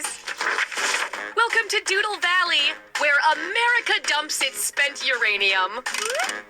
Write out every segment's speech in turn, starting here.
please. Welcome to Doodle Valley, where America dumps its spent uranium.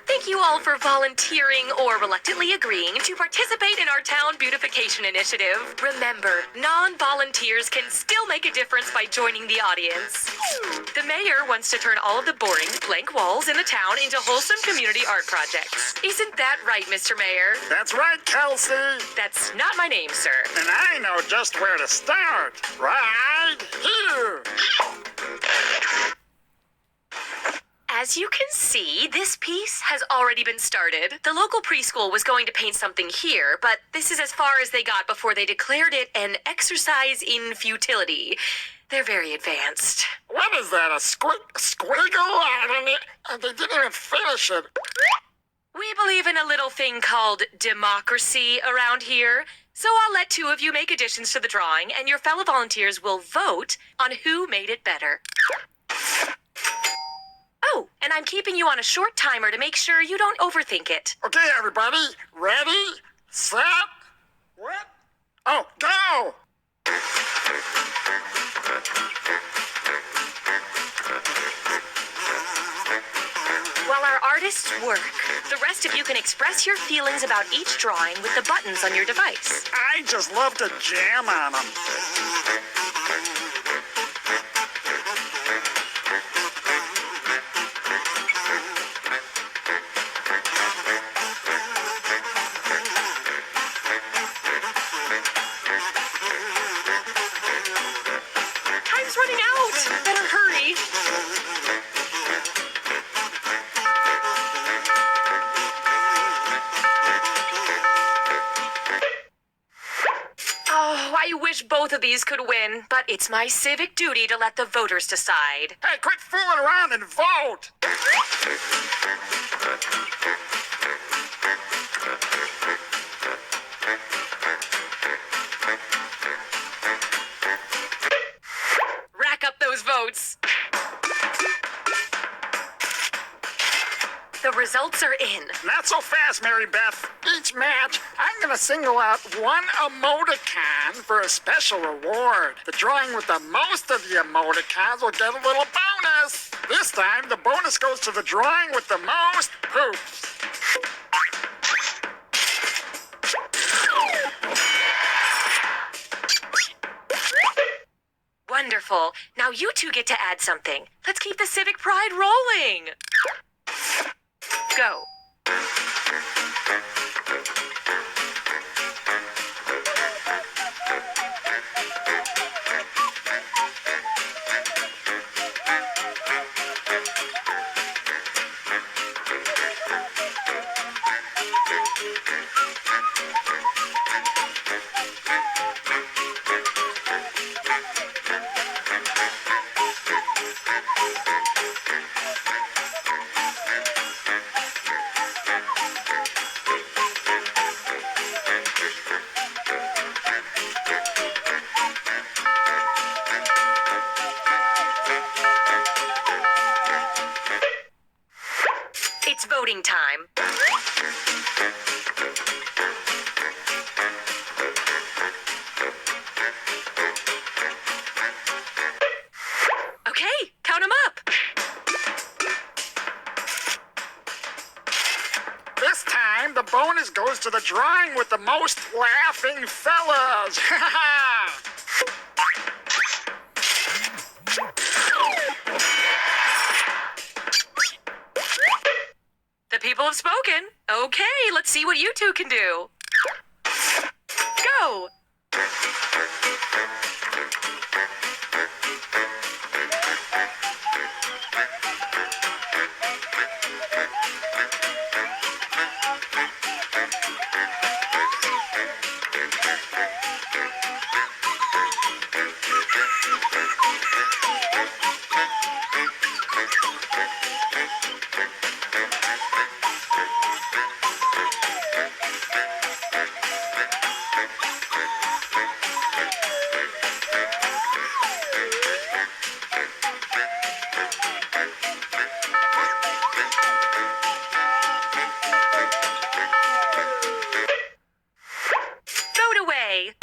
Thank you all for volunteering or reluctantly agreeing to participate in our town beautification initiative. Remember, non-volunteers can still make a difference by joining the audience. The mayor wants to turn all of the boring, blank walls in the town into wholesome community art projects. Isn't that right, Mr. Mayor? That's right, Kelsey. That's not my name, sir. And I know just where to start. Right here. As you can see, this piece has already been started. The local preschool was going to paint something here, but this is as far as they got before they declared it an exercise in futility. They're very advanced. What is that, a squiggle? I don't they didn't even finish it. We believe in a little thing called democracy around here, so I'll let two of you make additions to the drawing, and your fellow volunteers will vote on who made it better. Oh, and I'm keeping you on a short timer to make sure you don't overthink it. Okay, everybody, ready, set, what? Oh, go! While our artists work, the rest of you can express your feelings about each drawing with the buttons on your device. I just love to jam on them. Time's running out! Better hurry! Oh, I wish both of these could win, but it's my civic duty to let the voters decide. Hey, quit fooling around and vote! Rack up those votes. The results are in. Not so fast, Mary Beth. Each match, I'm gonna single out one emoticon for a special reward. The drawing with the most of the emoticons will get a little bonus. This time, the bonus goes to the drawing with the most poops. Wonderful. Now you two get to add something. Let's keep the civic pride rolling. Go. It's voting time. Okay, count them up. This time, the bonus goes to the drawing with the most laughing fellas. The people have spoken. Okay, let's see what you two can do. Go. Vote away.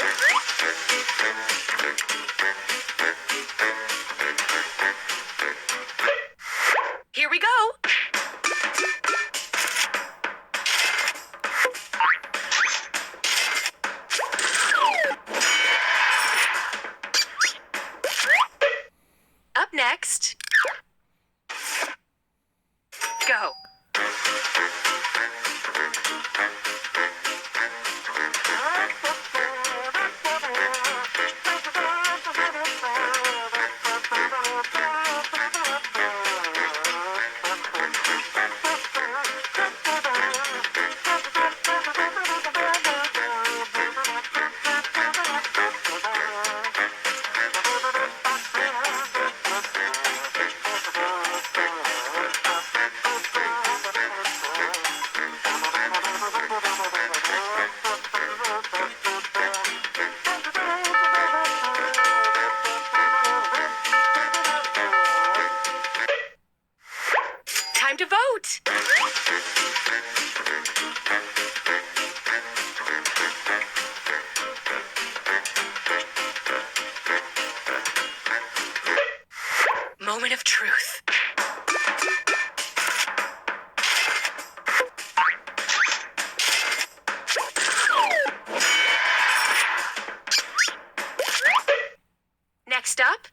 moment of truth. Next up,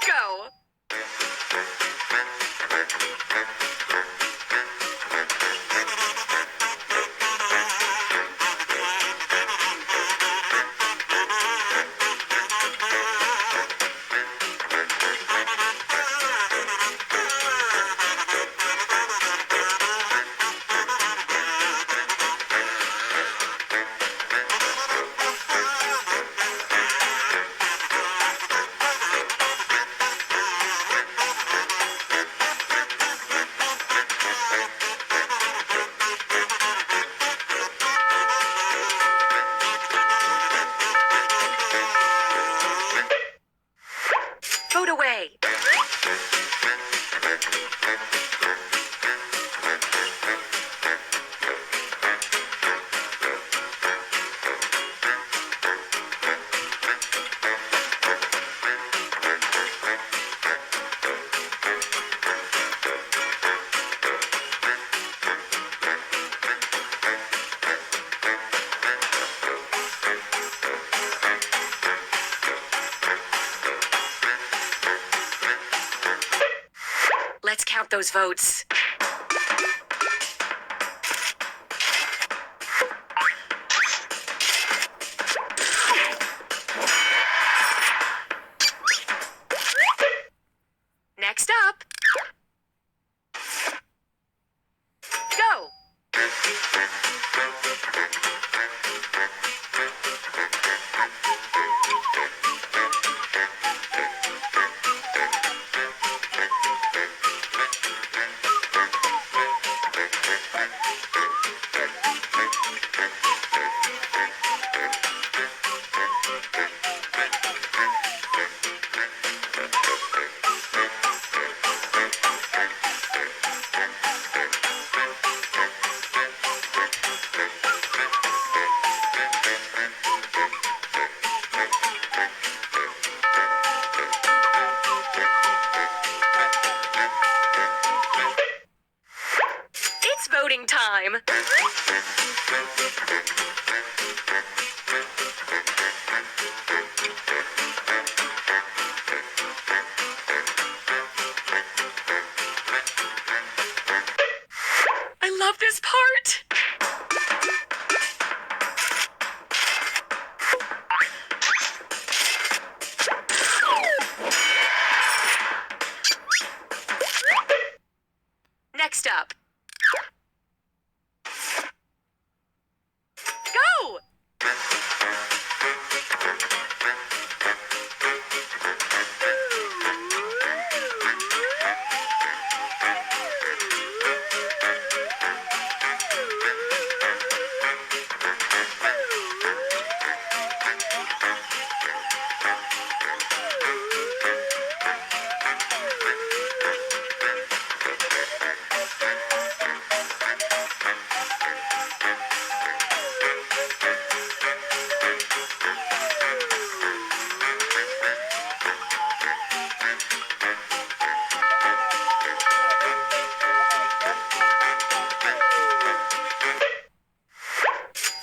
go. Vote away. Let's count those votes. Next up, go. It's voting time. I love this part. Next up, go.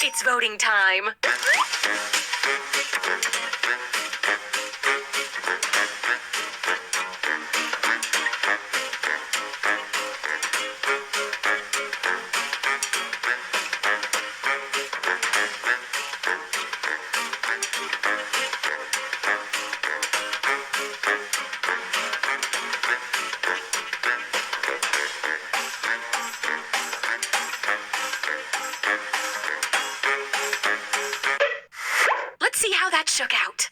It's voting time. Let's see how that shook out.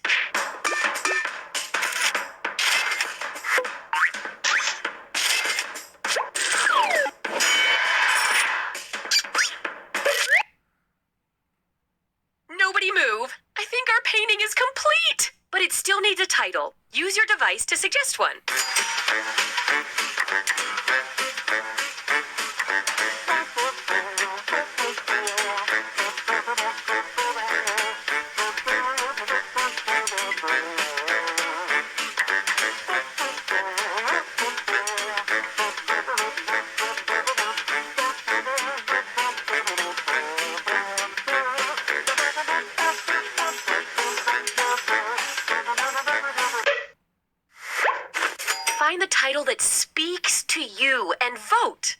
Nobody move. I think our painting is complete. But it still needs a title. Use your device to suggest one. find the title that speaks to you and vote.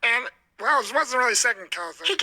And, well, it wasn't really second cousin. He